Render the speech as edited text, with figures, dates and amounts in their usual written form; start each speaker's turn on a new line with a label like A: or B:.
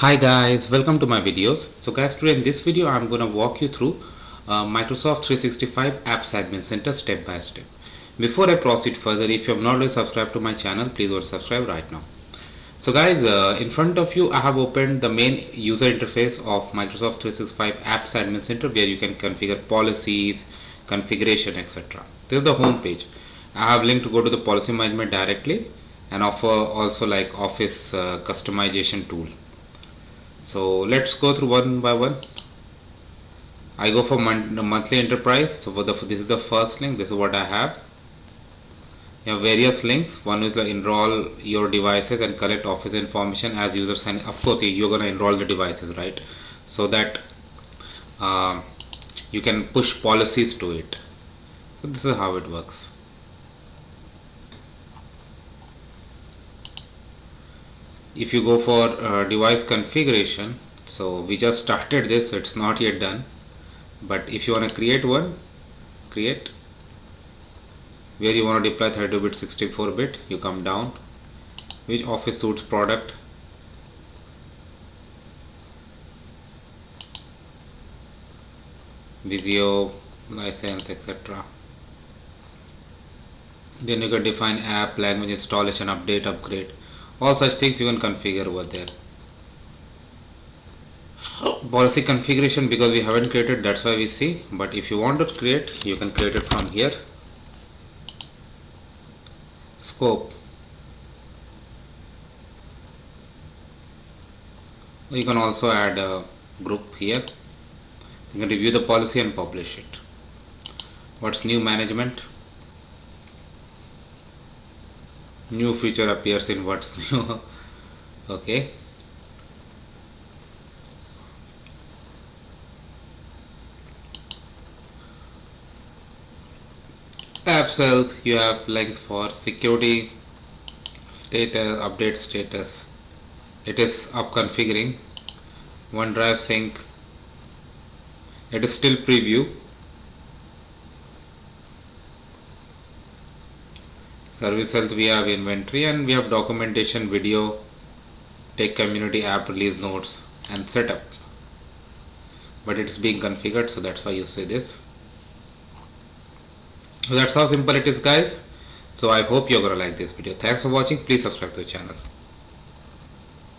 A: Hi guys, welcome to my videos. So guys, today in this video I'm gonna walk you through Microsoft 365 Apps Admin Center step by step. Before I proceed further, if you have not already subscribed to my channel, please go subscribe right now. So guys, in front of you I have opened the main user interface of Microsoft 365 Apps Admin Center, where you can configure policies, configuration, etc. This is the home page. I have linked to go to the policy management directly and offer also like Office customization tool. So let's go through one by one. I go for monthly enterprise. So this is the first link. This is what I have. You have various links. One is like enroll your devices and collect Office information as users sign. Of course, you're gonna enroll the devices, right? So that you can push policies to it. So this is how it works. If you go for device configuration, so we just started this, so it's not yet done, but if you want to create one, create, where you want to deploy 32-bit 64-bit, you come down, which Office suits product, Visio license, etc. Then you can define app, language, installation, update, upgrade. All such things you can configure over there. Policy configuration, because we haven't created, that's why we see, but if you want to create, you can create it from here. Scope, you can also add a group here. You can review the policy and publish it. What's new? Management. New feature appears in what's new. Okay. Apps health, you have links for security, status, update status. It is up configuring. OneDrive sync, it is still preview. Service health, we have inventory, and we have documentation, video, tech community, app release notes, and setup. But it's being configured, so that's why you see this. So that's how simple it is, guys. So I hope you're gonna like this video. Thanks for watching. Please subscribe to the channel.